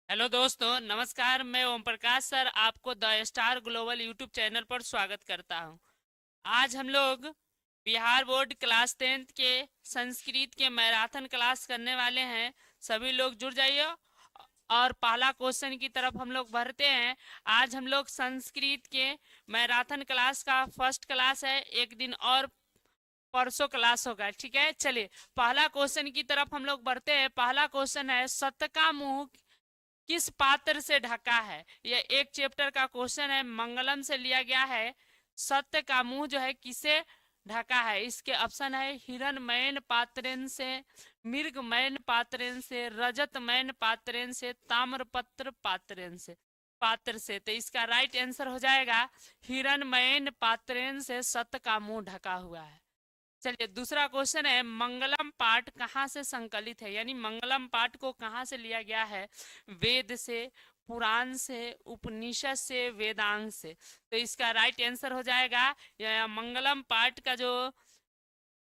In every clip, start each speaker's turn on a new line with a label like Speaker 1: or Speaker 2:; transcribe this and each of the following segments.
Speaker 1: Hello दोस्तों, नमस्कार। मैं ओम प्रकाश सर आपको the star global YouTube channel पर स्वागत करता हूं। आज हम लोग बिहार बोर्ड क्लास 10th के संस्कृत के मैराथन क्लास करने वाले हैं। सभी लोग जुड़ जाइए और पहला क्वेश्चन की तरफ हम लोग बढ़ते हैं। आज हम लोग संस्कृत के मैराथन क्लास का फर्स्ट क्लास है। एक दिन और परसों क्लास होगा, ठीक है। चलिए पहला क्वेश्चन की तरफ हम लोग बढ़ते हैं। पहला क्वेश्चन है, सत्य का मुंह किस पात्र से ढका है। यह एक चैप्टर का क्वेश्चन है, मंगलम से लिया गया है। सत्य का मुंह जो है किसे ढका है। इसके ऑप्शन है हिरणमयन पात्रेन से, मृगमयन पात्रेन से, रजतमयन पात्रेन से, ताम्रपत्र पात्र से। तो इसका राइट आंसर हो जाएगा हिरणमयन पात्रेन से सत्य का मुंह ढका हुआ है। चलिए दूसरा क्वेश्चन है, मंगलम पाठ कहाँ से संकलित है, यानी मंगलम पाठ को कहाँ से लिया गया है। वेद से, पुराण से, उपनिषद से, वेदांग से। तो इसका राइट आंसर हो जाएगा यह मंगलम पाठ का जो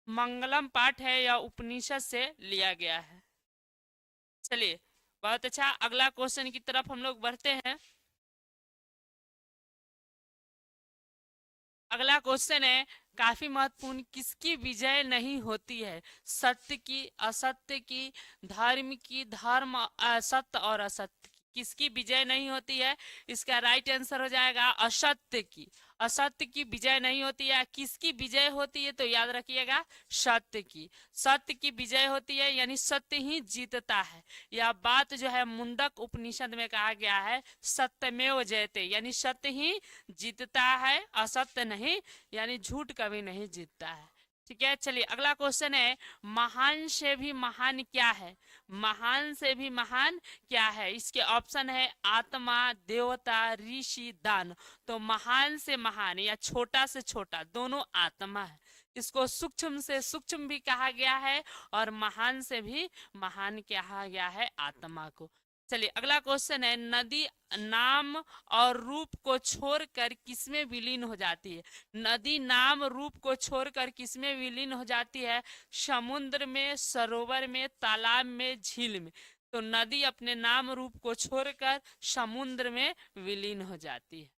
Speaker 1: मंगलम पाठ है यह उपनिषद से लिया गया है। चलिए बहुत अच्छा, अगला क्वेश्चन की तरफ हम लोग बढ़ते हैं। अगला क्वेश्चन है काफी महत्वपूर्ण, किसकी विजय नहीं होती है। सत्य की, असत्य की, धर्म की, सत्य और असत्य की, किसकी विजय नहीं होती है। इसका राइट आंसर हो जाएगा असत्य की। असत्य की विजय नहीं होती है। किसकी विजय होती है, तो याद रखिएगा सत्य की। सत्य की विजय होती है, यानी सत्य ही जीतता है। यह बात जो है मुंडक उपनिषद में कहा गया है, सत्यमेव जयते, यानी सत्य ही जीतता है, असत्य नहीं, यानी झूठ कभी नहीं जीतता है। ठीक है, चलिए अगला क्वेश्चन है, महान से भी महान क्या है। महान से भी महान क्या है। इसके ऑप्शन है आत्मा, देवता, ऋषि, दान। तो महान से महान या छोटा से छोटा दोनों आत्मा है। इसको सूक्ष्म से सूक्ष्म भी कहा गया है और महान से भी महान कहा गया है आत्मा को। चलिए अगला क्वेश्चन है, नदी नाम और रूप को छोड़कर किसमें विलीन हो जाती है। नदी नाम रूप को छोड़कर किसमें विलीन हो जाती है। समुद्र में, सरोवर में, तालाब में, झील में। तो नदी अपने नाम रूप को छोड़कर समुद्र में विलीन हो जाती है।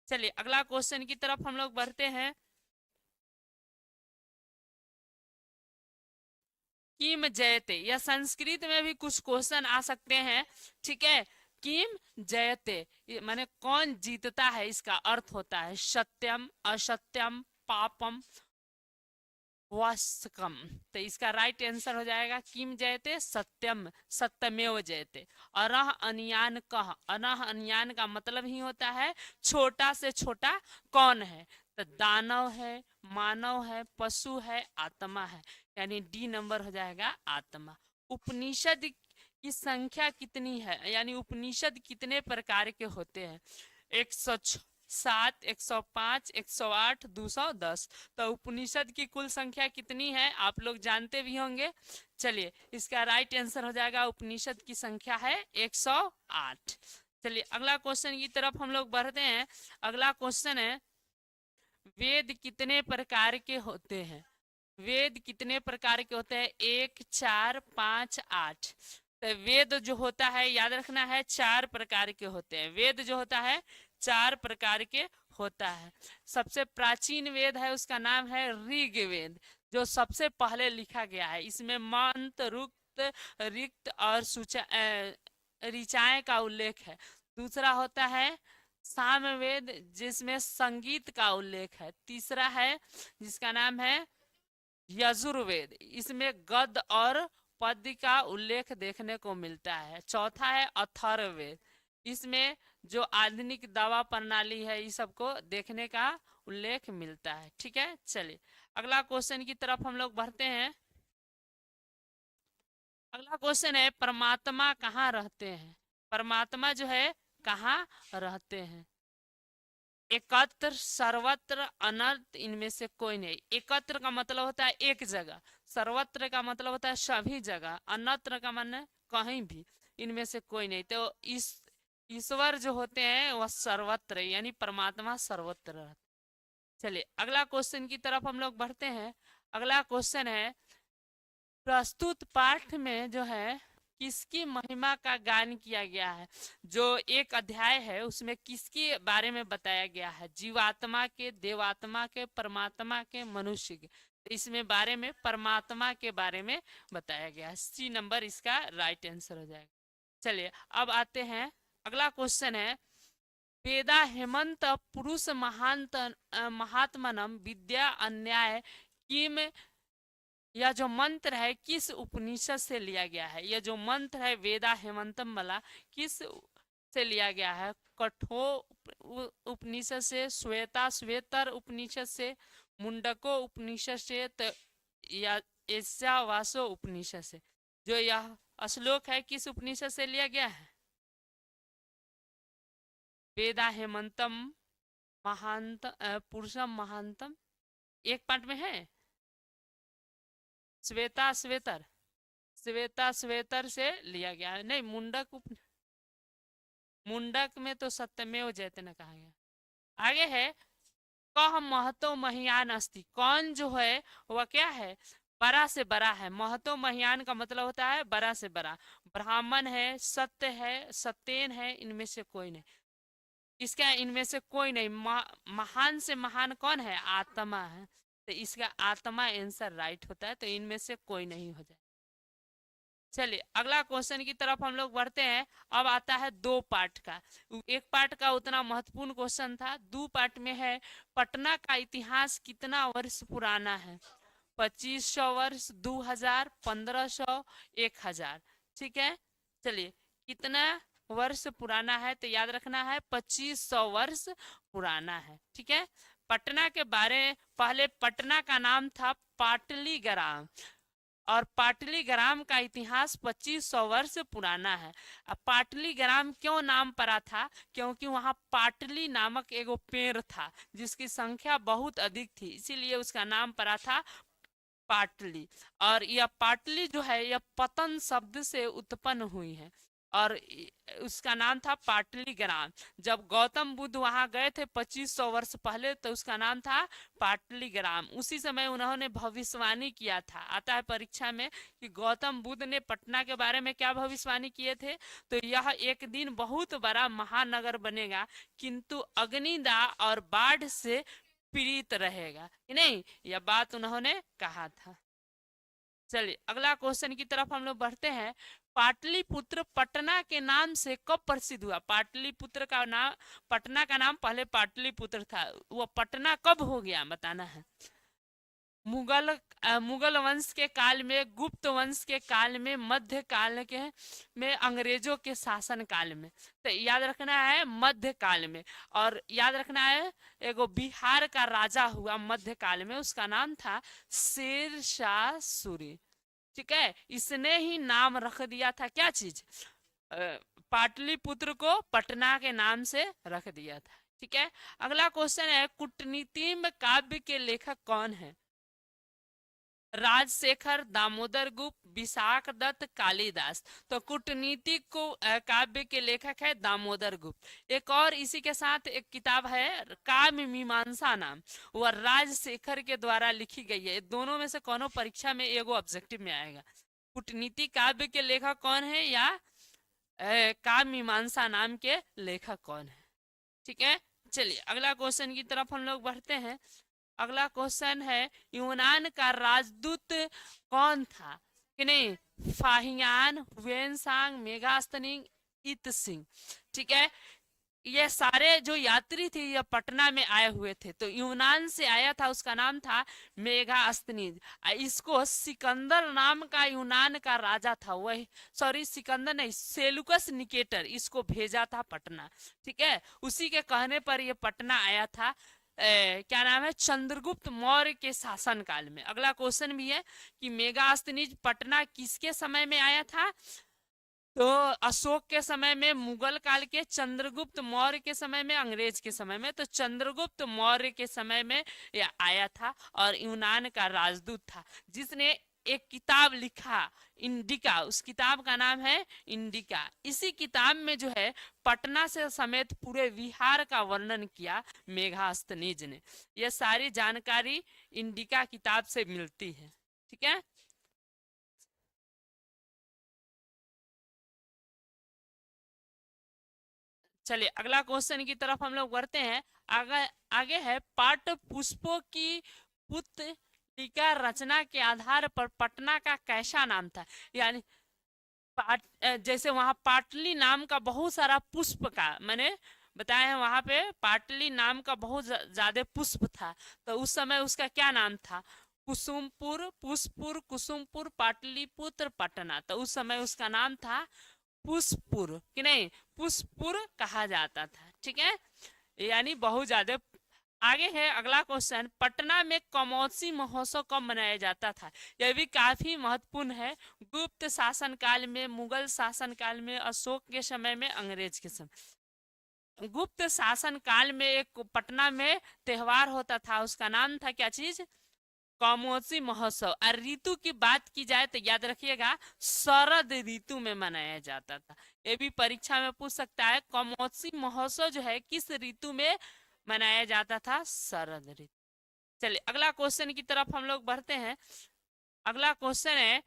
Speaker 1: चलिए अगला क्वेश्चन की तरफ हम लोग बढ़ते हैं। किम जयते, या संस्कृत में भी कुछ क्वेश्चन आ सकते हैं, ठीक है। किम जयते माने कौन जीतता है, इसका अर्थ होता है सत्यम, असत्यम, पापम, वास्तकम। तो इसका राइट आंसर हो जाएगा किम जयते, सत्यम, सत्यमेव जयते। अरह अनियान कह, अनह अनियान का मतलब ही होता है छोटा से छोटा कौन है। तो दानव है, मानव है, पशु है, आत्मा है, यानी डी नंबर हो जाएगा आत्मा। उपनिषद की संख्या कितनी है, यानी उपनिषद कितने प्रकार के होते हैं। 107, 105, 108, 210। तो उपनिषद की कुल संख्या कितनी है आप लोग जानते भी होंगे। चलिए इसका राइट आंसर हो जाएगा उपनिषद की संख्या है 108। चलिए अगला क्वेश्चन की तरफ हम लोग बढ़ते हैं। अगला क्वेश्चन है, वेद कितने प्रकार के होते हैं। वेद कितने प्रकार के होते हैं, 1, 4, 5, 8। तो वेद जो होता है याद रखना है 4 प्रकार के होते हैं। वेद जो होता है 4 प्रकार के होता है। सबसे प्राचीन वेद है उसका नाम है ऋग्वेद, जो सबसे पहले लिखा गया है। इसमें मंत्र, रुक्त, रिक्त और ऋचाएं का उल्लेख है। दूसरा होता है सामवेद, जिसमें संगीत का उल्लेख है। तीसरा है जिसका नाम है यजुर्वेद, इसमें गद्य और पद्य का उल्लेख देखने को मिलता है। चौथा है अथर्ववेद, इसमें जो आधुनिक दवा प्रणाली है इस सबको देखने का उल्लेख मिलता है। ठीक है, चलिए अगला क्वेश्चन की तरफ हम लोग बढ़ते हैं। अगला क्वेश्चन है, परमात्मा कहाँ रहते हैं। परमात्मा जो है कहाँ रहते हैं। एकत्र, सर्वत्र, अनंत, इनमें से कोई नहीं। एकत्र का मतलब होता है एक जगह, सर्वत्र का मतलब होता है सभी जगह, अनत्र का मतलब कहीं भी, इनमें से कोई नहीं। तो इस ईश्वर जो होते हैं वह सर्वत्र, यानी परमात्मा सर्वत्र रहते। चलिए अगला क्वेश्चन की तरफ हम लोग बढ़ते हैं। अगला क्वेश्चन है, प्रस्तुत पाठ में जो है किसकी महिमा का गान किया गया है? जो एक अध्याय है उसमें किसके बारे में बताया गया है? जीवात्मा के, देवात्मा के, परमात्मा के, मनुष्य के? तो इसमें बारे में परमात्मा के बारे में बताया गया है। सी नंबर इसका राइट आंसर हो जाएगा। चलिए अब आते हैं, अगला क्वेश्चन है, वेदा हेमंत पुरुष महांत महात्मनम विद्या अन्याय किम, यह जो मंत्र है किस उपनिषद से लिया गया है? यह जो मंत्र है वेदा हेमंतम वाला किस से लिया गया है? कठोर उपनिषद से, श्वेता श्वेतर उपनिषद से, मुंडको उपनिषद से, या ईशावासो उपनिषद से? जो यह श्लोक है किस उपनिषद से लिया गया है? वेदा हेमंतम महांत पुरुषम महांतम एक पार्ट में है, श्वेता श्वेतर, श्वेता श्वेतर से लिया गया है। नहीं, मुंडक में तो सत्यमेव जयते न कहा गया। आगे है, कह महतो महियान अस्ति, कौन जो है वह क्या है? बड़ा से बड़ा है। महतो महियान का मतलब होता है बड़ा से बड़ा। ब्राह्मण है, सत्य है, सत्येन है, इनमें से कोई नहीं। इसका इनमें से कोई नहीं। महान से महान कौन है? आत्मा है। तो इसका आत्मा आंसर राइट होता है, तो इनमें से कोई नहीं हो जाए। चलिए अगला क्वेश्चन की तरफ हम लोग बढ़ते हैं। अब आता है दो पार्ट का। एक पार्ट का उतना महत्वपूर्ण क्वेश्चन था, दो पार्ट में है, पटना का इतिहास कितना वर्ष पुराना है? 2500 वर्ष, 2000, 1500, 1000। ठीक है, चलिए कितना वर्ष पुराना है? तो याद रखना है 2500 वर्ष पुराना है। ठीक है, पटना के बारे में, पहले पटना का नाम था पाटलीग्राम, और पाटलीग्राम का इतिहास 2500 वर्ष पुराना है। अब पाटलीग्राम क्यों नाम पड़ा था? क्योंकि वहां पाटली नामक एगो पेड़ था जिसकी संख्या बहुत अधिक थी, इसीलिए उसका नाम पड़ा था पाटली। और यह पाटली जो है यह पतन शब्द से उत्पन्न हुई है, और उसका नाम था पाटलीग्राम। जब गौतम बुद्ध वहां गए थे 2500 वर्ष पहले, तो उसका नाम था पाटलीग्राम। उसी समय उन्होंने भविष्यवाणी किया था, आता है परीक्षा में, कि गौतम बुद्ध ने पटना के बारे में क्या भविष्यवाणी किए थे? तो यह एक दिन बहुत बड़ा महानगर बनेगा, किंतु अग्निदाह और बाढ़ से पीड़ित रहेगा, कि नहीं, यह बात उन्होंने कहा था। चलिए अगला क्वेश्चन की तरफ हम लोग बढ़ते हैं। पाटलिपुत्र पटना के नाम से कब प्रसिद्ध हुआ? पाटलिपुत्र का नाम, पटना का नाम पहले पाटलिपुत्र था, वो पटना कब हो गया बताना है। मुगल वंश के काल में, गुप्त वंश के काल में, मध्य काल के में, अंग्रेजों के शासन काल में। तो याद रखना है मध्य काल में। और याद रखना है एगो बिहार का राजा हुआ मध्य काल में, उसका नाम था शेर शाह सूरी। ठीक है, इसने ही नाम रख दिया था क्या चीज? पाटलिपुत्र को पटना के नाम से रख दिया था। ठीक है, अगला क्वेश्चन है, कूटनीतिम काव्य के लेखक कौन है? राजशेखर, दामोदर गुप्त, विशाख दत्त, कालिदास। तो कूटनीति को काव्य के लेखक है दामोदर गुप्त। एक और इसी के साथ एक किताब है काव्य मीमांसा नाम, वह राजशेखर के द्वारा लिखी गई है। दोनों में से कोनो परीक्षा में एगो ऑब्जेक्टिव में आएगा। कूटनीति काव्य के लेखक कौन है, या काव्य मीमांसा नाम के लेखक कौन है? ठीक है, चलिए अगला क्वेश्चन की तरफ हम लोग बढ़ते हैं। अगला क्वेश्चन है, यूनान का राजदूत कौन था? कि नहीं, फाहियान, वेनसांग, मेगास्तनिंग, इतसिंह। ठीक है, ये सारे जो यात्री थे ये पटना में आए हुए थे, तो यूनान से आया था, उसका नाम था मेगास्तनीज। इसको सिकंदर नाम का यूनान का राजा था, वही, सॉरी सिकंदर नहीं, सेलुकस निकेटर इसको भेजा था पटना। ठीक है, उसी के कहने पर ये पटना आया था। क्या नाम है? चंद्रगुप्त मौर्य के शासन काल में। अगला क्वेश्चन भी है कि मेगास्तनीज पटना किसके समय में आया था? तो अशोक के समय में, मुगल काल के, चंद्रगुप्त मौर्य के समय में, अंग्रेज के समय में। तो चंद्रगुप्त मौर्य के समय में यह आया था, और यूनान का राजदूत था, जिसने एक किताब लिखा इंडिका, उस किताब का नाम है इंडिका। इसी किताब में जो है पटना से समेत पूरे बिहार का वर्णन किया मेघास्तनीज ने। यह सारी जानकारी इंडिका किताब से मिलती है। ठीक है, चलिए अगला क्वेश्चन की तरफ हम लोग बढ़ते हैं। आगे आगे है, पाठ पुष्पों की पुतलिका रचना के आधार पर पटना का कैसा नाम था। यानी जैसे वहां पाटली नाम का बहुत सारा पुष्प का मैंने बताया है, वहां पे पाटली नाम का बहुत ज्यादा पुष्प था, तो उस समय उसका क्या नाम था। कुसुमपुर, पुष्पुर, कुसुमपुर, पाटलिपुत्र, पटना। तो उस समय उसका नाम था पुष्पुर, कि नहीं, पुष्पुर कहा जाता था। ठीक है, यानी बहुत ज्यादा। आगे है अगला क्वेश्चन, पटना में कमौसी महोत्सव कब मनाया जाता था। यह भी काफी महत्वपूर्ण है। गुप्त शासन काल में, मुगल शासन काल में, अशोक के समय में, अंग्रेज के समय। गुप्त शासन काल में एक पटना में त्योहार होता था, उसका नाम था क्या चीज, कमौसी महोत्सव। और ऋतु की बात की जाए तो याद रखिएगा शरद ऋतु में मनाया जाता था। ये भी परीक्षा में पूछ सकता है, कमौसी महोत्सव जो है किस ऋतु में मनाया जाता था, शरद ऋतु। चलिए अगला क्वेश्चन की तरफ हम लोग बढ़ते हैं। अगला क्वेश्चन है,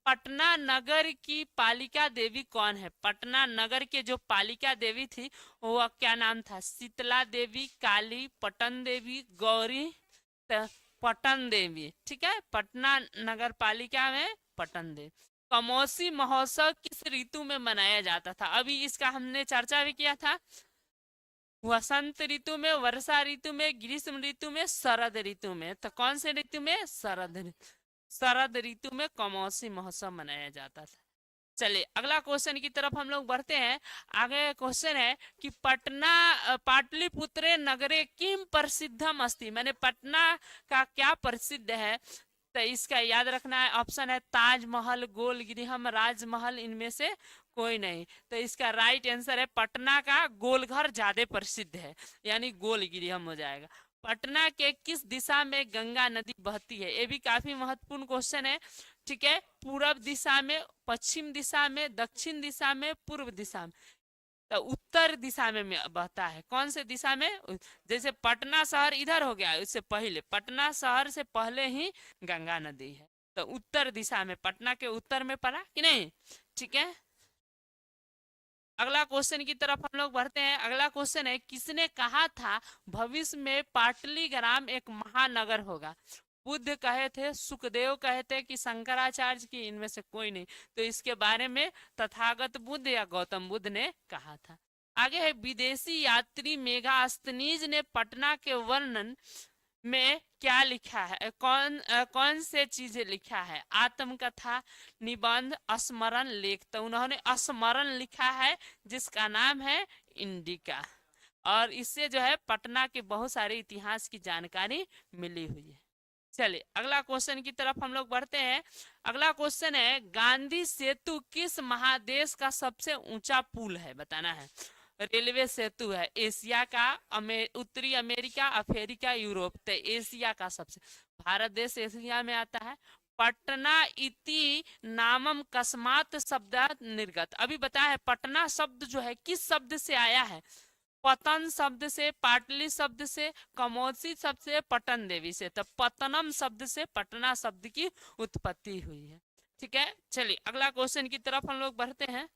Speaker 1: पटना नगर की पालिका देवी कौन है। पटना नगर के जो पालिका देवी थी वो क्या नाम था, शीतला देवी, काली, पटन देवी, गौरी, पटन देवी। ठीक है, पटना नगर पालिका में पटन देवी। कमौसी महोत्सव किस ऋतु में मनाया जाता था, अभी इसका हमने चर्चा भी किया था। वसंत ऋतु में, वर्षा ऋतु में, ग्रीष्म ऋतु में, शरद ऋतु में। तो कौन से ऋतु में, शरद ऋतु। शरद ऋतु में कमौसी महोत्सव मनाया जाता था। चलिए अगला क्वेश्चन की तरफ हम लोग बढ़ते हैं। आगे क्वेश्चन है कि पटना पाटलिपुत्रे नगरे किम प्रसिद्धम अस्ति, मैंने पटना का क्या प्रसिद्ध है। तो इसका याद रखना है, ऑप्शन है ताजमहल, गोल गृहम, राजमहल, इनमें से कोई नहीं। तो इसका राइट आंसर है पटना का गोलघर ज्यादा प्रसिद्ध है, यानी गोल गृहम हो जाएगा। पटना के किस दिशा में गंगा नदी बहती है, ये भी काफी महत्वपूर्ण क्वेश्चन है। ठीक है, पूरब दिशा में, पश्चिम दिशा में, दक्षिण दिशा में, पूर्व दिशा में। तो उत्तर दिशा में बहता है। कौन से दिशा में, जैसे पटना शहर इधर हो गया, उससे पहले पटना शहर से पहले ही गंगा नदी है, तो उत्तर दिशा में, पटना के उत्तर में पड़ा कि नहीं। ठीक है, अगला क्वेश्चन की तरफ हम लोग बढ़ते हैं। अगला क्वेश्चन है, किसने कहा था भविष्य में पाटलीग्राम एक महानगर होगा। बुद्ध कहे थे, सुखदेव कहे थे, कि शंकराचार्य की, इनमें से कोई नहीं। तो इसके बारे में तथागत बुद्ध या गौतम बुद्ध ने कहा था। आगे है, विदेशी यात्री मेगास्थनीज ने पटना के वर्णन में क्या लिखा है, कौन से चीजें लिखा है, आत्मकथा, निबंध, स्मरण, लेख। तो उन्होंने स्मरण लिखा है जिसका नाम है इंडिका, और इससे जो है पटना के बहुत सारे इतिहास की जानकारी मिली हुई है। चलिए अगला क्वेश्चन की तरफ हम लोग बढ़ते हैं। अगला क्वेश्चन है, गांधी सेतु किस महादेश का सबसे ऊंचा पुल है, बताना है। रेलवे सेतु है एशिया का, उत्तरी अमेरिका, अफ्रीका, यूरोप। तो एशिया का सबसे, भारत देश एशिया में आता है। पटना इति नामम कस्मात शब्द निर्गत, अभी बताया है पटना शब्द जो है किस शब्द से आया है, पतन शब्द से, पाटली शब्द से, कमौसी शब्द से, पटन देवी से। तो पतनम शब्द से पटना शब्द की उत्पत्ति हुई है। ठीक है, चलिए अगला क्वेश्चन की तरफ हम लोग बढ़ते हैं।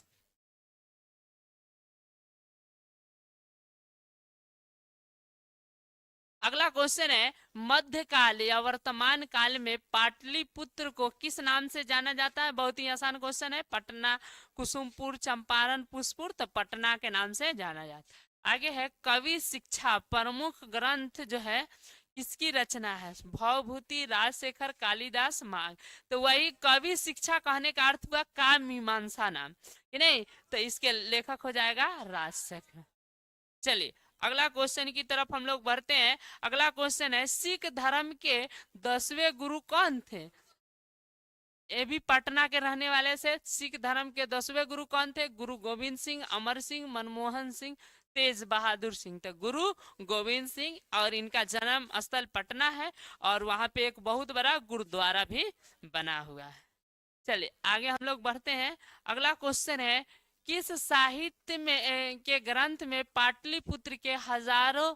Speaker 1: अगला क्वेश्चन है, मध्यकाल या वर्तमान काल में पाटलिपुत्र को किस नाम से जाना जाता है। बहुत ही आसान क्वेश्चन है, पटना, कुसुमपुर, चंपारण, पुष्पुर। तो पटना के नाम से जाना जाता है। आगे है, कवि शिक्षा प्रमुख ग्रंथ जो है किसकी रचना है, भवभूति, राजशेखर, कालिदास, मांग। तो वही कवि शिक्षा कहने का अर्थ हुआ का मीमांसा नाम, कि नहीं। तो इसके लेखक हो जाएगा राजशेखर। चलिए अगला क्वेश्चन की तरफ हम लोग बढ़ते हैं। अगला क्वेश्चन है, सिख धर्म के 10वें गुरु कौन थे। ये भी पटना के रहने वाले से। सिख धर्म के 10वें गुरु कौन थे, गुरु गोविंद सिंह, अमर सिंह, मनमोहन सिंह, तेज बहादुर सिंह। तो गुरु गोविंद सिंह, और इनका जन्म स्थल पटना है, और वहां पे एक बहुत बड़ा गुरुद्वारा भी बना हुआ है। चलिए आगे हम लोग बढ़ते हैं। अगला क्वेश्चन है, किस साहित्य में के ग्रंथ में पाटलिपुत्र के हजारों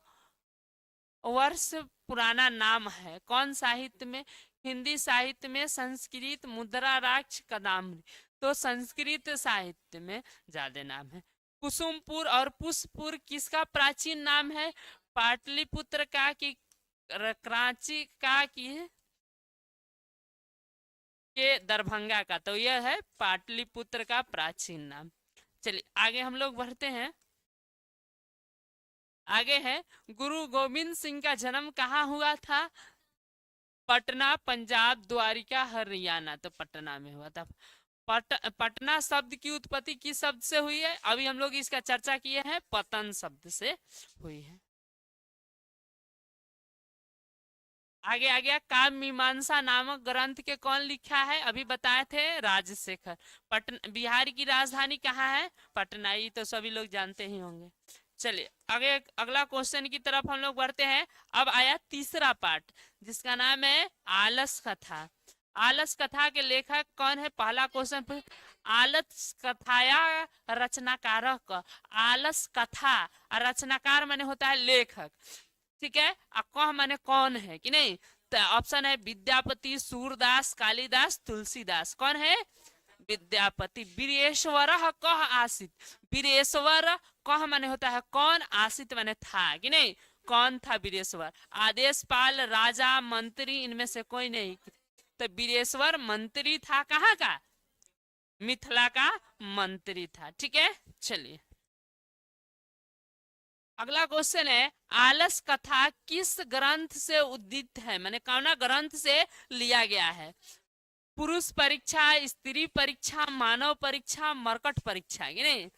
Speaker 1: वर्ष पुराना नाम है। कौन साहित्य में, हिंदी साहित्य में, संस्कृत, मुद्रा राक्ष, कदाम्री। तो संस्कृत साहित्य में ज्यादा नाम है। कुसुमपुर और पुष्पपुर किसका प्राचीन नाम है? पाटलिपुत्र का कि कराची का कि के दरभंगा का? तो यह है पाटलिपुत्र का प्राचीन नाम। चलिए आगे हम लोग बढ़ते हैं। आगे है गुरु गोविंद सिंह का जन्म कहाँ हुआ था? पटना पंजाब द्वारिका हरियाणा। तो पटना में हुआ था। पटना शब्द की उत्पत्ति किस शब्द से हुई है? अभी हम लोग इसका चर्चा किए हैं, पतन शब्द से हुई है। आगे आ गया काव्य मीमांसा नामक ग्रंथ के कौन लिखा है? अभी बताए थे राजशेखर। पटना बिहार की राजधानी कहाँ है? पटना। ये तो सभी लोग जानते ही होंगे। चलिए आगे अगला क्वेश्चन की तरफ हम लोग बढ़ते हैं। अब आया तीसरा पार्ट जिसका नाम है आलस कथा। आलस कथा के लेखक कौन है? पहला क्वेश्चन आलस कथाया रचनाकारक। आलस कथा रचनाकार माने होता है लेखक, ठीक है। कह माने कौन है कि नहीं? तो ऑप्शन है विद्यापति, सूरदास, कालिदास, तुलसीदास। कौन है? विद्यापति। वीरेश्वर कह आसित। वीरेश्वर कह माने होता है कौन, आसित माने था कि नहीं? कौन था वीरेश्वर? आदेशपाल, राजा, मंत्री, इनमें से कोई नहीं। तो वीरेश्वर मंत्री था। कहाँ का? मिथिला का मंत्री था, ठीक है। चलिए अगला क्वेश्चन है आलस कथा किस ग्रंथ से उद्दित है? मैंने कौन ग्रंथ से लिया गया है? पुरुष परीक्षा, स्त्री परीक्षा, मानव परीक्षा, मरकट परीक्षा कि नहीं?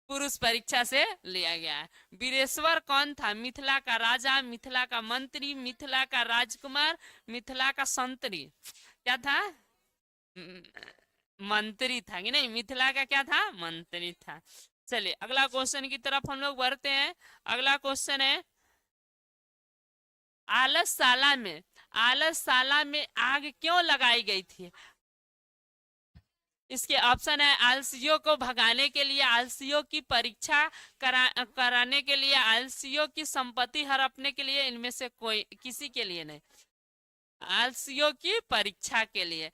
Speaker 1: पुरुष परीक्षा से लिया गया है। वीरेश्वर कौन था? मिथिला का राजा, मिथिला का मंत्री, मिथिला का राजकुमार, मिथिला का संतरी। क्या था? मंत्री था कि नहीं? मिथिला का क्या था? मंत्री था। चलिए अगला क्वेश्चन की तरफ हम लोग बढ़ते हैं। अगला क्वेश्चन है आलसशाला में आग क्यों लगाई गई थी? इसके ऑप्शन है आलसियों को भगाने के लिए, आलसियों की परीक्षा कराने के लिए, आलसियों की संपत्ति हड़पने के लिए, इनमें से कोई किसी के लिए नहीं। आलसियों की परीक्षा के लिए।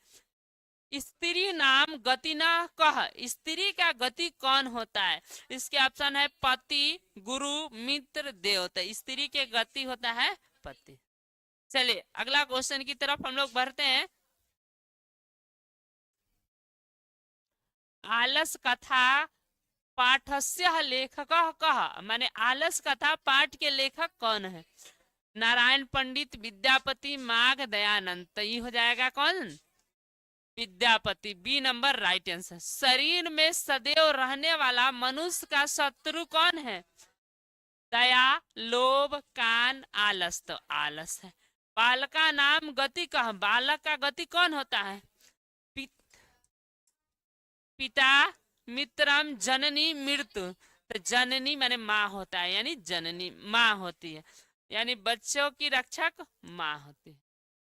Speaker 1: स्त्री नाम गति न कह। स्त्री का गति कौन होता है? इसके ऑप्शन है पति, गुरु, मित्र, देवता। स्त्री के गति होता है पति। चलिए अगला क्वेश्चन की तरफ हम लोग बढ़ते हैं। आलस कथा पाठस्य लेखक कह। माने आलस कथा पाठ के लेखक कौन है? नारायण पंडित, विद्यापति, माघ, दयानंद। तो ये हो जाएगा कौन? Vidyapati. B number right answer. शरीर में सदैव रहने वाला मनुष्य का शत्रु कौन है? दया, लोभ, कान, आलस। तो आलस है। बालक का नाम गति कह। बालक का गति कौन होता है? पिता, मित्रम, जननी, मृत्यु। तो जननी माने माँ होता है, यानी जननी माँ होती है, यानी बच्चों की रक्षक माँ होती है।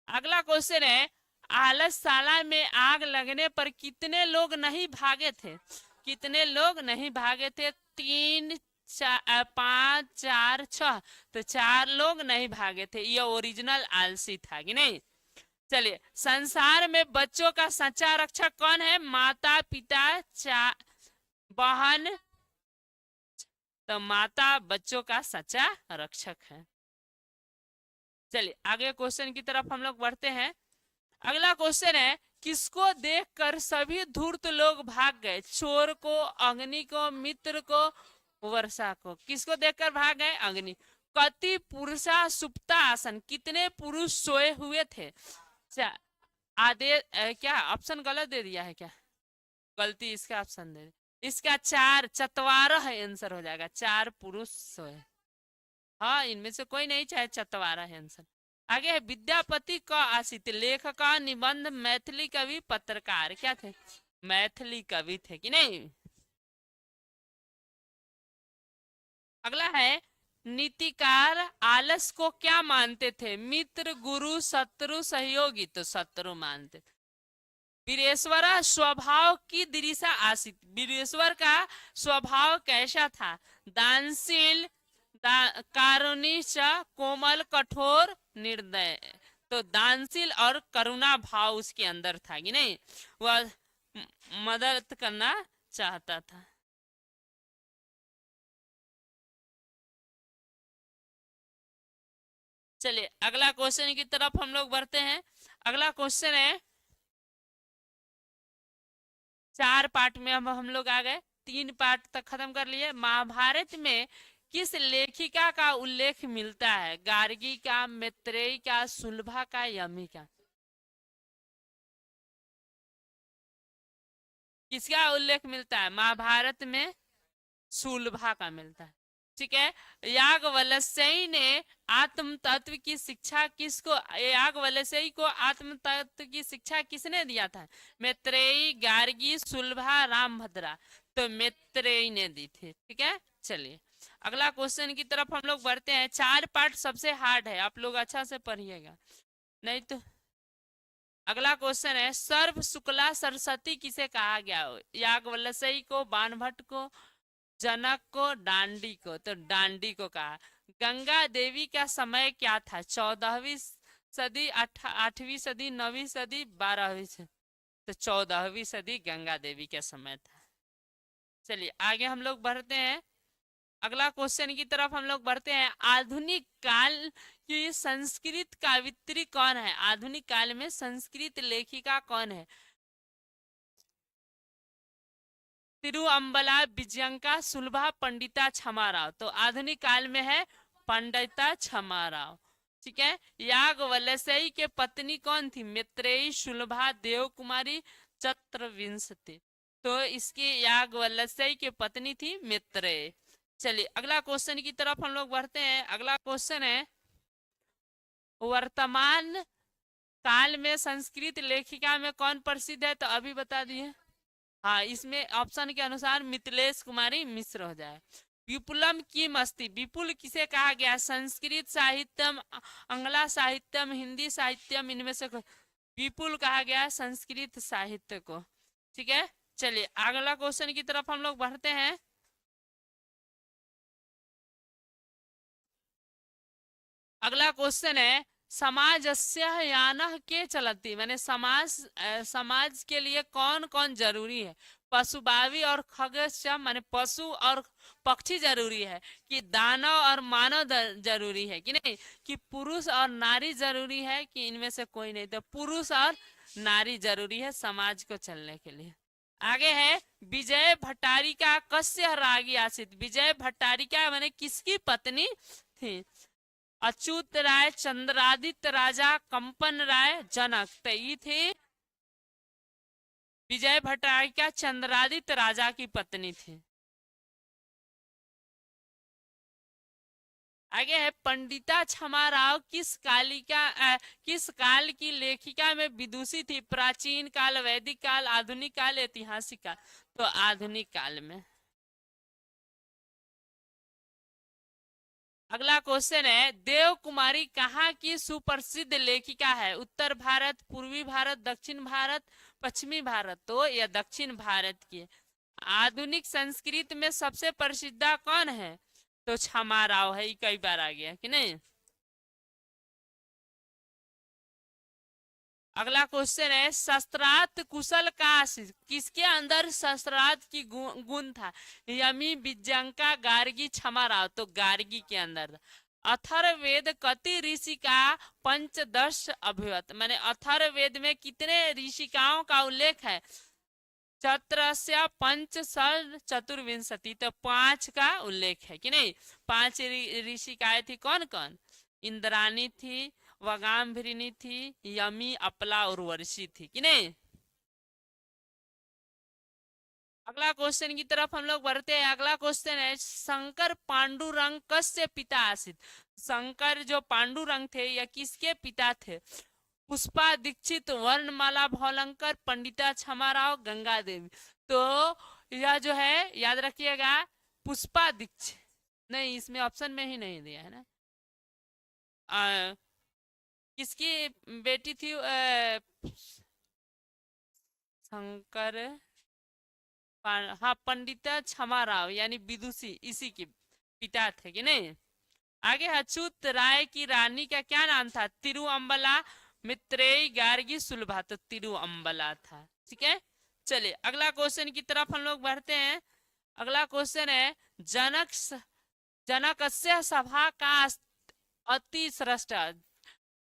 Speaker 1: अगला क्वेश्चन है आलसशाला में आग लगने पर कितने लोग नहीं भागे थे? कितने लोग नहीं भागे थे? 3, 5, 4, 6। तो 4 लोग नहीं भागे थे। ये ओरिजिनल आलसी था कि नहीं? चलिए संसार में बच्चों का सच्चा रक्षक कौन है? माता, पिता, बहन। तो माता बच्चों का सच्चा रक्षक है। चलिए आगे क्वेश्चन की तरफ हम लोग बढ़ते हैं। अगला क्वेश्चन है किसको देखकर सभी धूर्त लोग भाग गए? चोर को, अग्नि को, मित्र को, वर्षा को। किसको देखकर भाग गए? अग्नि। कति पुरुषा सुप्ता आसन। कितने पुरुष सोए हुए थे? आदेश क्या ऑप्शन गलत दे दिया है क्या? गलती इसका ऑप्शन दे। इसका 4 चतवारा है आंसर हो जाएगा। 4 पुरुष सोए। हाँ इनमें से कोई नहीं, चाहे चतवारा है आंसर। आगे है विद्यापति का आशित लेखक, निबंध, मैथिली कवि, पत्रकार। क्या थे? मैथिली कवि थे कि नहीं? अगला है नीतिकार आलस को क्या मानते थे? मित्र, गुरु, शत्रु, सहयोगी। तो शत्रु मानते थे। वीरेश्वर स्वभाव की दिशा आशित। वीरेश्वर का स्वभाव कैसा था? दानशील, कारुणिक, कोमल, कठोर, निर्दय। तो दानशील और करुणा भाव उसके अंदर था कि नहीं? वह मदद करना चाहता था। चलिए अगला क्वेश्चन की तरफ हम लोग बढ़ते हैं। अगला क्वेश्चन है, 4 पार्ट में अब हम लोग आ गए, 3 पार्ट तक खत्म कर लिए। महाभारत में किस लेखिका का उल्लेख मिलता है? गार्गी का, मैत्रेयी का, सुलभा का, यमी का? किसका उल्लेख मिलता है महाभारत में? सुलभा का मिलता है। ठीक है। याज्ञवल्क्य ने आत्म तत्व की शिक्षा किसको, याज्ञवल्क्य को आत्म तत्व की शिक्षा किसने दिया था? मैत्रेयी, गार्गी, सुलभा, रामभद्रा। तो मैत्रेयी ने दी थी। ठीक है। चलिए अगला क्वेश्चन की तरफ हम लोग बढ़ते हैं। 4 पार्ट सबसे हार्ड है, आप लोग अच्छा से पढ़िएगा नहीं तो। अगला क्वेश्चन है, सर्व शुक्ला सरस्वती किसे कहा गया? याज्ञवल्क्य को, बाणभट्ट को, जनक को, डांडी को? तो डांडी को कहा। गंगा देवी का समय क्या था? 14वीं सदी, 8वीं सदी, 9वीं सदी, 12वीं सदी? तो 14वीं सदी गंगा देवी का समय था। चलिए आगे हम लोग बढ़ते हैं। अगला क्वेश्चन की तरफ हम लोग बढ़ते हैं। आधुनिक काल की संस्कृत कवित्री कौन है? आधुनिक काल में संस्कृत लेखिका कौन है? तिरुअम्बला, विजयंका, सुलभा, पंडिता क्षमाराव? तो आधुनिक काल में है पंडिता क्षमाराव। ठीक है। याज्ञवल्क्य के पत्नी कौन थी? मैत्रेयी, सुलभा, देवकुमारी, चत्रविंशति? तो इसकी याज्ञवल्क्य की पत्नी थी मैत्रेयी। चलिए अगला क्वेश्चन की तरफ हम लोग बढ़ते हैं। अगला क्वेश्चन है, वर्तमान काल में संस्कृत लेखिका में कौन प्रसिद्ध है? तो अभी बता दिए। हाँ, इसमें ऑप्शन के अनुसार मिथिलेश कुमारी मिश्र हो जाए। विपुलम की मस्ती, विपुल किसे कहा गया? संस्कृत साहित्यम, आंग्ला साहित्यम, हिंदी साहित्यम, इनमें से विपुल कहा गया संस्कृत साहित्य को। ठीक है। चलिए अगला क्वेश्चन की तरफ हम लोग बढ़ते हैं। अगला क्वेश्चन है, समाजस्य यानः के चलती, मैंने समाज के लिए कौन कौन जरूरी है? पशुभावी और खगस्य, माने पशु और पक्षी जरूरी है कि दानव और मानव जरूरी है कि नहीं? कि पुरुष और नारी जरूरी है कि इनमें से कोई नहीं? तो पुरुष और नारी जरूरी है समाज को चलने के लिए। आगे है, विजय भट्टारिका कस्य रागी आसित? विजय भट्टारिका मैंने किसकी पत्नी थी? अच्युत राय, चंद्रादित्य राजा, कंपन राय, जनक? तो ये थे विजय भट्टारिका, चंद्रादित्य राजा की पत्नी थी। आगे है, पंडिता क्षमाराव किस काल की लेखिका में विदुषी थी? प्राचीन काल, वैदिक काल, आधुनिक काल, ऐतिहासिक काल? तो आधुनिक काल में। अगला क्वेश्चन है, देव कुमारी कहाँ की सुप्रसिद्ध लेखिका है? उत्तर भारत, पूर्वी भारत, दक्षिण भारत, पश्चिमी भारत? तो यह दक्षिण भारत की है। आधुनिक संस्कृत में सबसे प्रसिद्ध कौन है? तो क्षमाराव है, कई बार आ गया कि नहीं। अगला क्वेश्चन है, शस्त्रार्थ कुशल का किसके अंदर शस्त्रार्थ की गुण था? यमी, विजयंका, गार्गी, क्षमाराव? तो गार्गी के अंदर। अथर्ववेद कति ऋषि का पंचदश अभिवत, मैंने अथर्ववेद में कितने ऋषिकाओं का उल्लेख है? चत्रस्य पंच चतुर्विंशति? तो 5 का उल्लेख है कि नहीं? 5 ऋषिकाएं थी। कौन कौन? इंद्राणी थी, वगाम्भृणी थी, यमी, अपला और वर्षी थी कि नहीं? अगला क्वेश्चन की तरफ हम लोग बढ़ते हैं। अगला क्वेश्चन है, शंकर पांडुरंग कस्य पिता आसित? शंकर जो पांडुरंग थे या किसके पिता थे? पुष्पा दीक्षित, वर्णमाला भौलंकर, पंडिता क्षमाराव, गंगा देवी? तो यह जो है याद रखिएगा, पुष्पा दीक्षित नहीं, इसमें ऑप्शन में ही नहीं दिया है ना। किसकी बेटी थी शंकर? हाँ, पंडिता क्षमाराव यानी विदुषी, इसी के पिता थे कि नहीं? आगे, अच्युत राय की रानी का क्या नाम था? तिरुअम्बला, मित्रेयी, गार्गी, सुलभा? तो तिरुअम्बला था। ठीक है। चलिए अगला क्वेश्चन की तरफ हम लोग बढ़ते हैं। अगला क्वेश्चन है, जनकस्य सभा का अति श्रेष्ठ,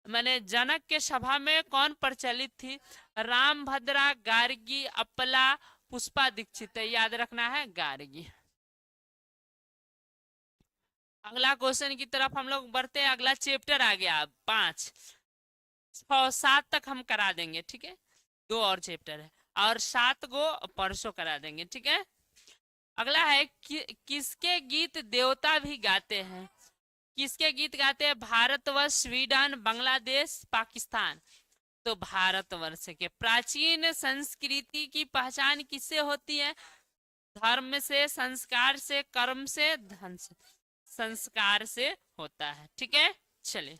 Speaker 1: मैंने जनक के सभा में कौन प्रचलित थी? राम भद्रा, गार्गी, अपला, पुष्पा दीक्षित। याद रखना है गार्गी। अगला क्वेश्चन की तरफ हम लोग बढ़ते हैं। अगला चैप्टर आ गया 5, 6, 7 तक हम करा देंगे, ठीक है। 2 और चैप्टर है और 7 को परसों करा देंगे, ठीक है। अगला है किसके गीत देवता भी गाते हैं? किसके गीत गाते हैं? भारतवर्ष, स्वीडन, बांग्लादेश, पाकिस्तान। तो भारतवर्ष के। प्राचीन संस्कृति की पहचान किससे होती है? धर्म से, संस्कार से, कर्म से, धन से। संस्कार से होता है, ठीक है। चलिए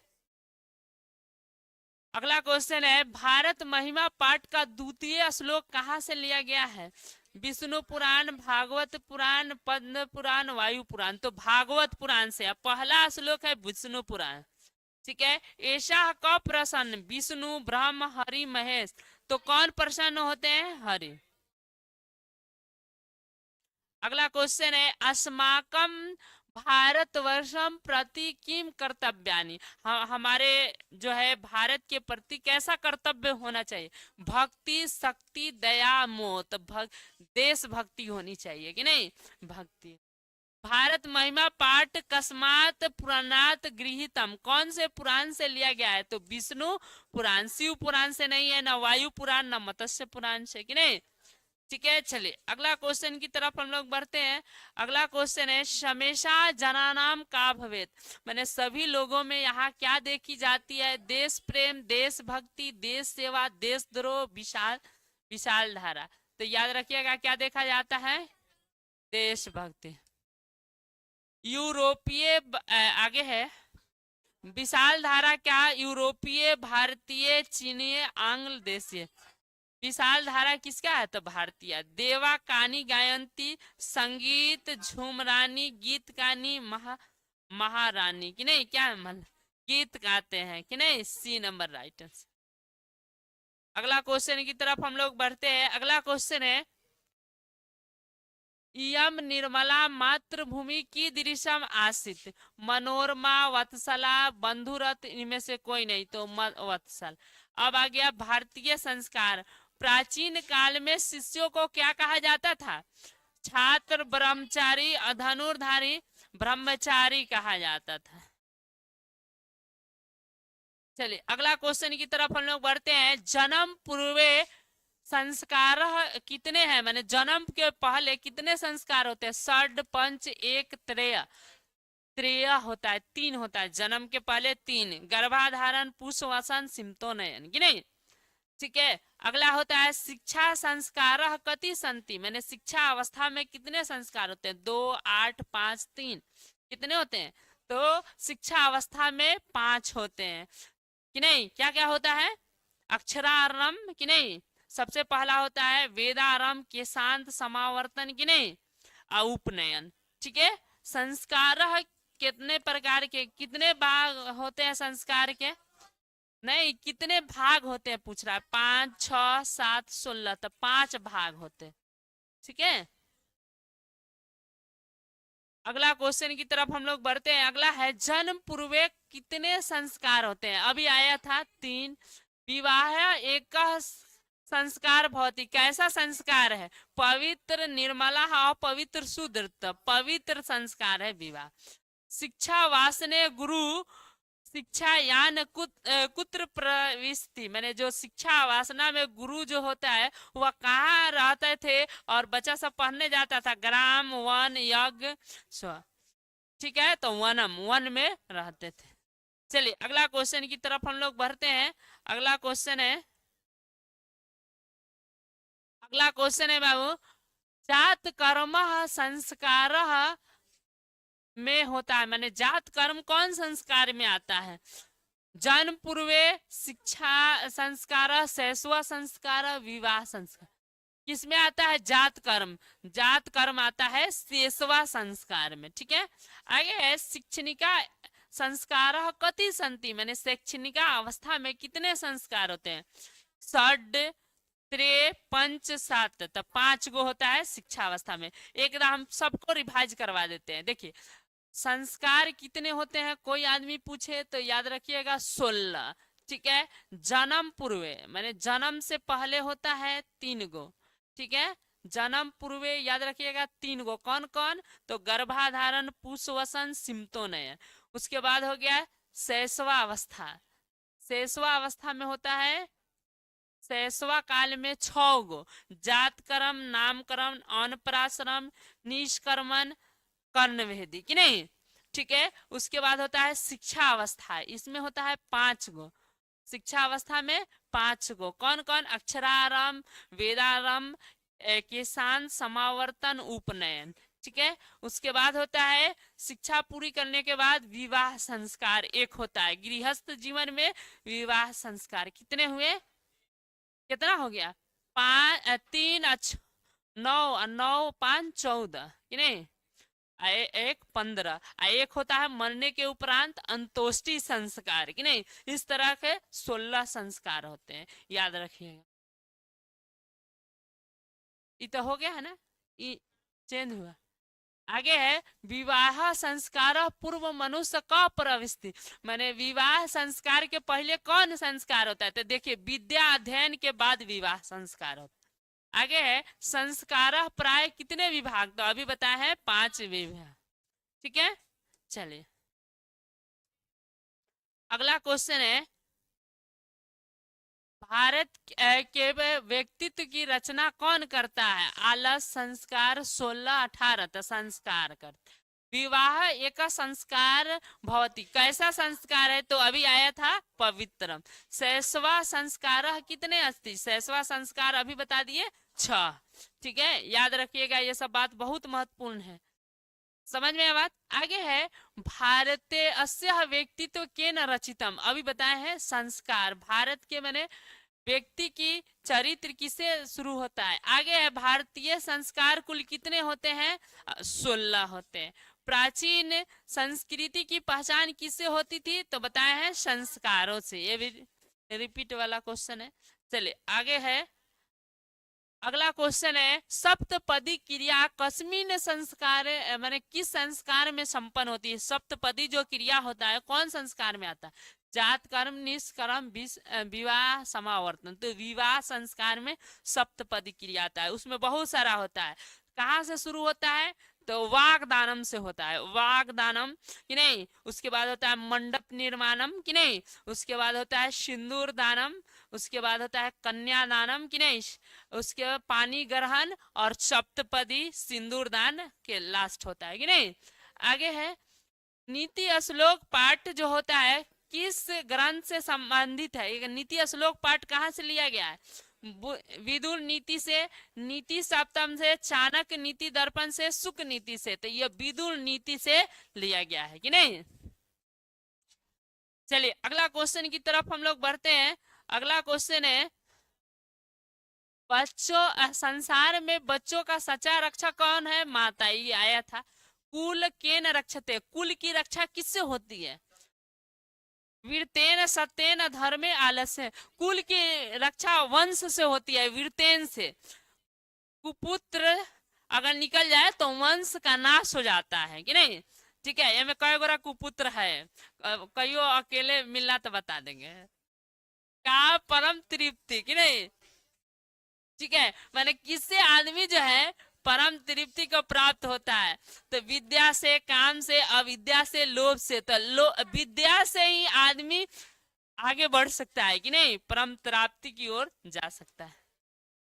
Speaker 1: अगला क्वेश्चन है, भारत महिमा पाठ का द्वितीय श्लोक कहाँ से लिया गया है? विष्णु पुराण, भागवत पुराण, पद्म पुराण, वायु पुराण। तो भागवत पुराण से। पहला श्लोक है विष्णु पुराण, ठीक है। ऐसा कब प्रसन्न? विष्णु, ब्रह्म, हरि, महेश। तो कौन प्रसन्न होते हैं? हरि। अगला क्वेश्चन है, अस्माकम भारतवर्षम प्रति किम कर्तव्यानि। हमारे जो है भारत के प्रति कैसा कर्तव्य होना चाहिए? भक्ति, शक्ति, दया, मोह। तो देशभक्ति होनी चाहिए कि नहीं? भक्ति। भारत महिमा पाठ कस्मात पुराणात गृहीतम। कौन से पुराण से लिया गया है? तो विष्णु पुराण। शिव पुराण से नहीं है, ना वायु पुराण, ना मत्स्य पुराण से, कि नहीं? ठीक है। चलिए अगला क्वेश्चन की तरफ हम लोग बढ़ते हैं। अगला क्वेश्चन है, हमेशा जनानाम का भवेत। मैंने सभी लोगों में यहाँ क्या देखी जाती है? देश प्रेम, देशभक्ति, देश सेवा, देशद्रोह, विशाल विशाल धारा। तो याद रखिएगा क्या देखा जाता है? देशभक्ति। यूरोपीय आगे है विशाल धारा क्या? यूरोपीय, भारतीय, चीनीय, आंग्ल देशीय। विशाल धारा किसका है? तो भारतीय। देवा कानी गायंती, संगीत झूमरानी, गीत गानी, महारानी, कि नहीं? क्या गीत गाते हैं, कि नहीं? C number right answer. अगला क्वेश्चन की तरफ हम लोग बढ़ते हैं। अगला क्वेश्चन है, इयम निर्मला मातृभूमि की दृश्यम आसित। मनोरमा, वत्सला, बंधुरथ, इनमें से कोई नहीं। तो वत्सल। अब आ गया भारतीय संस्कार। प्राचीन काल में शिष्यों को क्या कहा जाता था? छात्र, ब्रह्मचारी, धनुर्धारी, ब्रह्मचारी कहा जाता था। चलिए अगला क्वेश्चन की तरफ हम लोग बढ़ते हैं। जन्म पूर्वे संस्कार कितने हैं? मैंने जन्म के पहले कितने संस्कार होते हैं? षड, पंच, एक, त्रेय। त्रेय होता है, 3 होता है। जन्म के पहले 3, गर्भाधारण, पुष्पवसन, सिमतोनयन, कि नहीं? ठीक है। अगला होता है शिक्षा संस्कार कति संति। मैंने शिक्षा अवस्था में कितने संस्कार होते हैं? 2, 8, 5, 3। कितने होते हैं? तो शिक्षा अवस्था में 5 होते हैं, कि नहीं? क्या क्या होता है? अक्षरारंभ, कि नहीं? सबसे पहला होता है वेदारंभ, केशांत, समावर्तन, कि नहीं? उपनयन। ठीक है। संस्कार कितने प्रकार के, कितने भाग होते हैं संस्कार के? नहीं, कितने भाग होते हैं पूछ रहा है। 5, 6, 7, 16। तो 5 भाग होते हैं, ठीक है। अगला क्वेश्चन की तरफ हम लोग बढ़ते हैं। अगला है जन्म पूर्वे कितने संस्कार होते हैं? अभी आया था 3। विवाह एक संस्कार भौतिक। कैसा संस्कार है? पवित्र, निर्मला, अपवित्र, शुद्ध। पवित्र संस्कार है विवाह। शिक्षा वासने गुरु शिक्षा यान कुत्र प्रविष्टि। मैंने जो शिक्षा वासना में गुरु जो होता है वह कहाँ रहते थे? और बच्चा सब पढ़ने जाता था ग्राम, वन, यज्ञ, स्व। ठीक है। तो वन में रहते थे। चलिए अगला क्वेश्चन की तरफ हम लोग बढ़ते हैं। अगला क्वेश्चन है बाबू, जात कर्म संस्कार में होता है। मैंने जात कर्म कौन संस्कार में आता है? जन्म पूर्वे शिक्षा संस्कार, शैशव संस्कार, विवाह संस्कार। किसमें आता है? जात कर्म। जात कर्म आता है शैशव संस्कार में। ठीक है। आगे है शिक्षणिका संस्कार कति संति। मैंने शैक्षणिका अवस्था में कितने संस्कार होते हैं? षड, त्रे, पंच, 7। तो 5 गो होता है शिक्षा अवस्था में। एक हम सबको रिवाइज करवा देते हैं। देखिए संस्कार कितने होते हैं कोई आदमी पूछे तो याद रखिएगा 16। ठीक है, जन्म पूर्वे माने जन्म से पहले होता है 3 गो। ठीक है, जन्म पूर्वे याद रखिएगा 3 गो, कौन कौन, तो गर्भाधारण, पुष्पवसन, सिमतोनयन। उसके बाद हो गया शैशवावस्था। शैशवावस्था में होता है, शैशवा काल में 6 गो, जात कर्म, नामकरण, अनपराश्रम, निष्कर्मण, कर्णवेदी कि नहीं। ठीक है, उसके बाद होता है शिक्षा अवस्था, इसमें होता है 5 गो। शिक्षा अवस्था में 5 गो, कौन कौन, अक्षरारंभ, वेदारंभ, किसान, समावर्तन, उपनयन। ठीक है, उसके बाद होता है शिक्षा पूरी करने के बाद विवाह संस्कार एक होता है। गृहस्थ जीवन में विवाह संस्कार कितने हुए, कितना हो गया, 3 9 9 5 14 कि नहीं, एक 15, एक होता है मरने के उपरांत अंतोष्टि संस्कार कि नहीं। इस तरह के 16 संस्कार होते हैं, याद रखिएगा। ये तो हो गया है ना, ये चेंज हुआ। आगे है विवाह संस्कार पूर्व मनुष्य का प्रविष्टि, माने विवाह संस्कार के पहले कौन संस्कार होता है, तो देखिए विद्या अध्ययन के बाद विवाह संस्कार होता है। आगे है संस्कार प्राय कितने विभाग, तो अभी बताया है 5 विभाग। ठीक है, चलिए अगला क्वेश्चन है, भारत के व्यक्तित्व की रचना कौन करता है, आलस, संस्कार, 16 18, तो संस्कार करते। विवाह एक संस्कार भवती, कैसा संस्कार है, तो अभी आया था पवित्रम। शैशवा संस्कार कितने अस्ति, शैशवा संस्कार अभी बता दिए 6। ठीक है, याद रखिएगा, ये सब बात बहुत महत्वपूर्ण है, समझ में बात। आगे है भारते अस्य व्यक्तित्व के न रचितम, अभी बताए हैं संस्कार, भारत के माने व्यक्ति की चरित्र किसे शुरू होता है। आगे है भारतीय संस्कार कुल कितने होते हैं, 16 होते हैं। प्राचीन संस्कृति की पहचान किससे होती थी, तो बताया है संस्कारों से, ये भी रिपीट वाला क्वेश्चन है। चलिए आगे है, अगला क्वेश्चन है सप्तपदी क्रिया कस्मिन संस्कार माने किस संस्कार में संपन्न होती है। सप्तपदी जो क्रिया होता है कौन संस्कार में आता है, जात कर्म, निष्कर्म, विवाह, समावर्तन। तो विवाह संस्कार में सप्तपदी क्रिया आता है, उसमें बहुत सारा होता है। कहाँ से शुरू होता है, तो वागदानम से होता है, वागदानम कि नहीं। उसके बाद होता है मंडप निर्माणम कि नहीं। उसके बाद होता है सिंदूर दानम। उसके बाद होता है कन्यादानम कि नहीं। उसके बाद पानी ग्रहण और सप्तपदी सिंदूर दान के लास्ट होता है कि नहीं। आगे है नीति श्लोक पाठ जो होता है किस ग्रंथ से संबंधित है। ये नीति श्लोक पाठ कहाँ से लिया गया है, विदुर नीति से, नीति सप्तम से, चाणक्य नीति दर्पण से, शुक नीति से। तो ये विदुर नीति से लिया गया है कि नहीं। चलिए अगला क्वेश्चन की तरफ हम लोग बढ़ते हैं। अगला क्वेश्चन है बच्चों, संसार में बच्चों का सच्चा रक्षा कौन है, माता। ये आया था कुल केन रक्षते, कुल की रक्षा किससे होती है, वीरतेन सत्येन धर्मे आलस्य, कुल की रक्षा वंश से होती है, वीरतेन से। कुपुत्र अगर निकल जाए तो वंश का नाश हो जाता है कि नहीं। ठीक है, ये में कई गोरा कुपुत्र है, कईयों अकेले मिलना तो बता देंगे। का परम तृप्ति कि नहीं। ठीक है, माने किससे आदमी जो है परम तृप्ति को प्राप्त होता है, तो विद्या से, काम से, अविद्या से, लोभ से। तो विद्या से ही आदमी आगे बढ़ सकता है कि नहीं, परम प्राप्ति की ओर जा सकता है।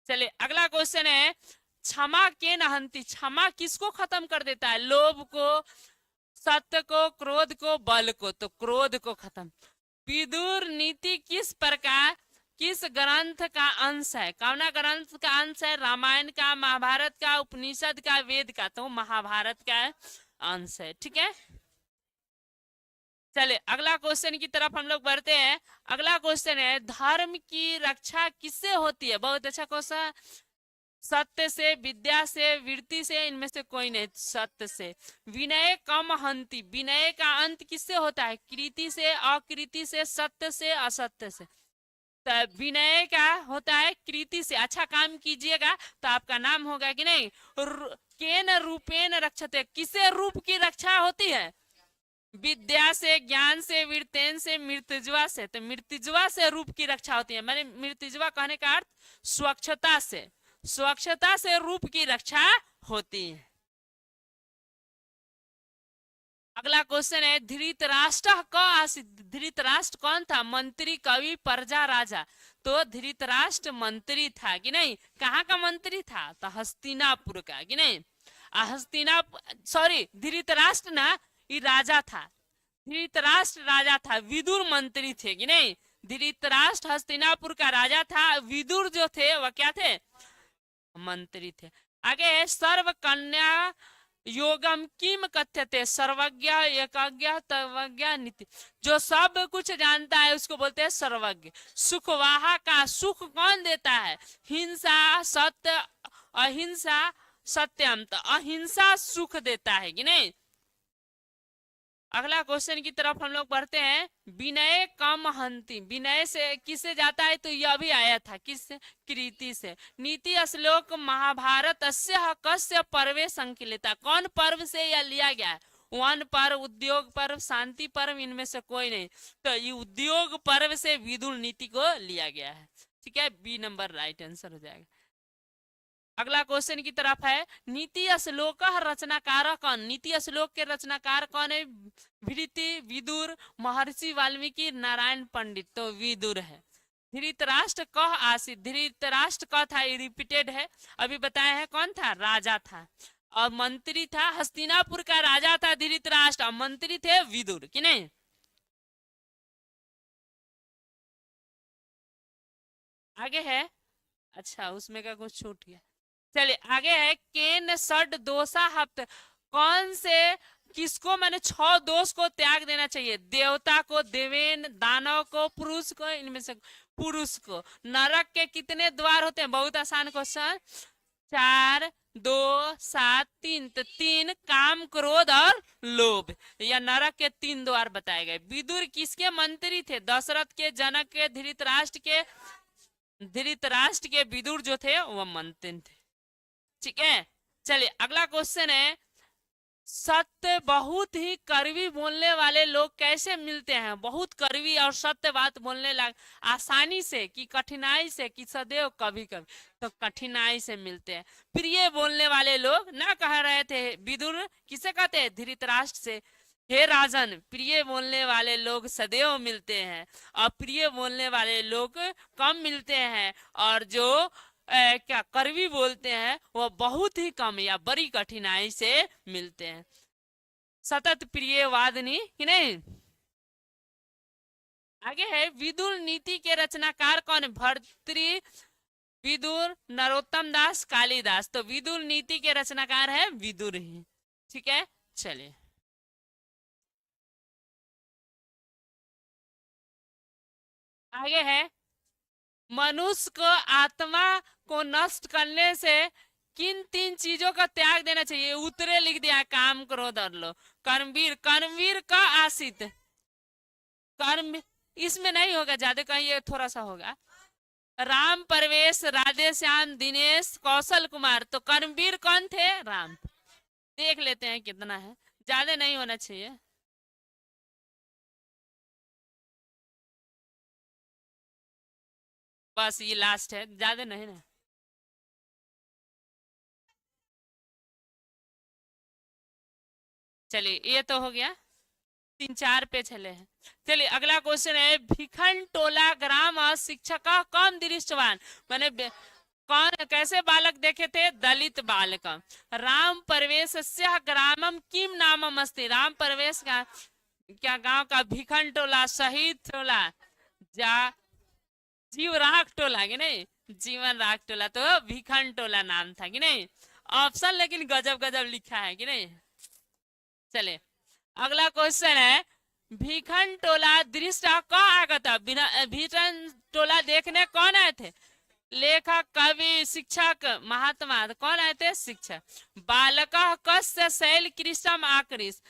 Speaker 1: चलिए अगला क्वेश्चन है क्षमा के नहंती, क्षमा किसको खत्म कर देता है, लोभ को, सत्य को, क्रोध को, बल को। तो क्रोध को खत्म। विदुर नीति किस प्रकार, किस ग्रंथ का अंश है, कौन ग्रंथ का अंश है, रामायण का, महाभारत का, उपनिषद का, वेद का। तो महाभारत का अंश है। ठीक है, चले अगला क्वेश्चन की तरफ हम लोग बढ़ते हैं। अगला क्वेश्चन है धर्म की रक्षा किससे होती है, बहुत अच्छा क्वेश्चन। सत्य से, विद्या से, वृत्ति से, इनमें से कोई नहीं, सत्य से। विनय कम हंति, विनय का अंत किससे होता है, कृति से, अकृति से, सत्य से, असत्य से। तो विनय का होता है कृति से, अच्छा काम कीजिएगा तो आपका नाम होगा कि नहीं। केन रूपेन रक्षते, किसे रूप की रक्षा होती है? विद्या से, ज्ञान से, वीरतेन से, मृत्युजवा से। तो मृत्युजवा से रूप की रक्षा होती है, मैंने मृत्युजवा कहने का अर्थ स्वच्छता से, स्वच्छता से रूप की रक्षा होती है। अगला क्वेश्चन है धृतराष्ट्र क आसित, धृतराष्ट्र कौन था? मंत्री, कवि, प्रजा, राजा। तो धृतराष्ट्र मंत्री था कि नहीं? कहाँ का मंत्री था? तो हस्तिनापुर का कि नहीं? हस्तिनापुर, सॉरी धृतराष्ट्र ना, ये राजा था। धृतराष्ट्र राजा था, विदुर मंत्री थे कि नहीं? धृतराष्ट्र हस्तिनापुर का राजा था, विदुर जो थे वह क्या थे? मंत्री थे। आगे है सर्व कन्या योगम किम कथ्यते, सर्वज्ञ, एकज्ञ, तर्वज्ञ, नीति। जो सब कुछ जानता है उसको बोलते हैं सर्वज्ञ। सुखवाहा का सुख कौन देता है? हिंसा, सत्य, अहिंसा, सत्यम। तो अहिंसा सुख देता है कि नहीं? अगला क्वेश्चन की तरफ हम लोग बढ़ते हैं। विनय कम हंति, विनय से किससे जाता है? तो यह भी आया था किससे? कृति से। नीति श्लोक महाभारत कस्य पर्वे संकलिता, कौन पर्व से यह लिया गया है? वन पर्व, उद्योग पर्व, शांति पर्व, इनमें से कोई नहीं। तो ये उद्योग पर्व से विदुर नीति को लिया गया है। ठीक है, बी नंबर राइट आंसर हो जाएगा। अगला क्वेश्चन की तरफ है। नीति श्लोक रचनाकार कौन? नीति श्लोक के रचनाकार कौन है? भृति, विदुर, महर्षि वाल्मीकि, नारायण पंडित। तो विदुर है। धृतराष्ट्र कह आसित, धृतराष्ट्र कह था, ये रिपीटेड है, अभी बताया है कौन था? राजा था। और मंत्री था, हस्तिनापुर का राजा था धृतराष्ट्र, और मंत्री थे विदुर कि नहीं? आगे है, अच्छा उसमें का कुछ छूट गया। चलिए आगे है। केन षड दोषा हप्त, कौन से, किसको मैंने 6 दोष को त्याग देना चाहिए? देवता को, देवेन, दानव को, पुरुष को, इनमें से पुरुष को। नरक के कितने द्वार होते हैं? बहुत आसान क्वेश्चन। 4, 2, 7, 3। तो 3 काम, क्रोध और लोभ, या नरक के 3 द्वार बताए गए। विदुर किसके मंत्री थे? दशरथ के, जनक के, धृतराष्ट्र के। धृतराष्ट्र के विदुर जो थे वह मंत्री थे। ठीक है, चलिए अगला क्वेश्चन है। सत्य, बहुत ही कड़वी बोलने वाले लोग कैसे मिलते हैं? बहुत कड़वी और सत्य बात बोलने लग, आसानी से कि कठिनाई से, कि सदैव कभी कभी? तो कठिनाई से मिलते हैं। प्रिय बोलने वाले लोग ना कह रहे थे विदुर, किसे कहते हैं? धृतराष्ट्र से। हे राजन, प्रिय बोलने वाले लोग सदैव मिलते हैं, अप्रिय बोलने वाले लोग कम मिलते हैं, और जो क्या कड़वी बोलते हैं वो बहुत ही कम या बड़ी कठिनाई से मिलते हैं। सतत प्रिय वादनी कि नहीं? आगे है। विदुर नीति के रचनाकार कौन है? भर्तृ, विदुर, नरोत्तम दास, कालिदास। तो विदुर नीति के रचनाकार है विदुर ही। ठीक है, चलिए आगे है। मनुष्य को आत्मा को नष्ट करने से किन 3 चीजों का त्याग देना चाहिए? उत्तरे लिख दिया, काम, क्रोध और लोभ। कर्मवीर, कर्मवीर का आशित, कर्म इसमें नहीं होगा ज्यादा, कहीं ये थोड़ा सा होगा। राम, परवेश, राधे श्याम, दिनेश, कौशल कुमार। तो कर्मवीर कौन थे? राम। देख लेते हैं कितना है, ज्यादा नहीं होना चाहिए। बस ये लास्ट है, ज्यादा नहीं ना। चलिए ये तो हो गया, 3-4 पे चले हैं। चलिए अगला क्वेश्चन है। भिखन टोला ग्राम और शिक्षक का कौन दृष्टवान, मैंने कौन, कैसे बालक देखे थे? दलित बालक। राम परवेश ग्रामम किम नामम अस्ति, राम परवेश का क्या गांव का? भिखन टोला, शहीद टोला, जा जीव राख टोला कि नहीं? जीवन राख टोला। तो भिखन टोला नाम था कि नहीं? ऑप्शन लेकिन गजब गजब लिखा है कि नहीं? चले अगला क्वेश्चन है। भिखन टोला दृष्टा कौन आगत? भिखन टोला देखने कौन आए थे? लेखक, कवि, शिक्षक, महात्मा। कौन आए थे? शिक्षक। बालक कस्य शैल कृष्ण आकृष,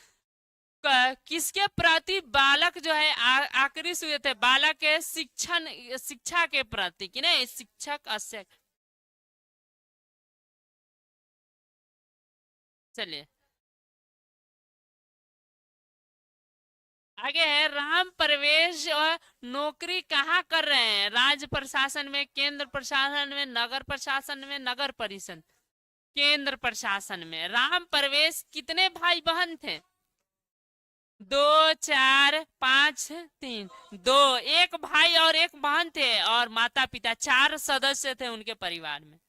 Speaker 1: किसके प्रति बालक जो है आकृष्ट हुए थे? बालक के शिक्षा के प्रति कि नहीं, शिक्षक अवश्य। चलिए आगे है, राम प्रवेश और नौकरी कहाँ कर रहे हैं? राज्य प्रशासन में, केंद्र प्रशासन में, नगर प्रशासन में, नगर परिषद? केंद्र प्रशासन में। राम प्रवेश कितने भाई बहन थे? 2, 4, 5, 3। 2, एक भाई और एक बहन थे, और माता पिता 4 सदस्य थे उनके परिवार में।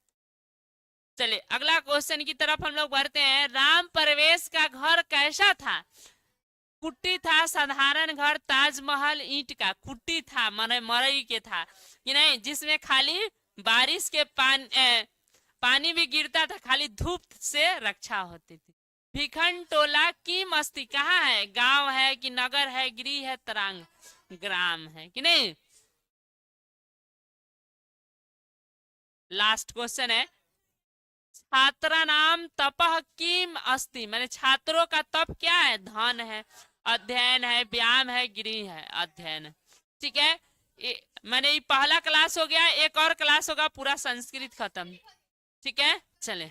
Speaker 1: चलिए अगला क्वेश्चन की तरफ हम लोग बढ़ते हैं। राम प्रवेश का घर कैसा था? कुट्टी था, साधारण घर, ताजमहल, ईंट का? कुट्टी था, माने मरई के था कि नहीं, जिसमें खाली बारिश के पानी भी गिरता था, खाली धूप से रक्षा होती थी। भिखन टोला की मस्ती कहाँ है? गांव है कि नगर है, गृह है, तरांग? ग्राम है कि नहीं। लास्ट क्वेश्चन है, छात्रा नाम तपह किम अस्ति, मैंने छात्रों का तप क्या है? धन है, अध्ययन है, व्यायाम है, गृह है? अध्ययन। ठीक है, मैंने ये पहला क्लास हो गया, एक और क्लास होगा, पूरा संस्कृत खत्म। ठीक है, चले।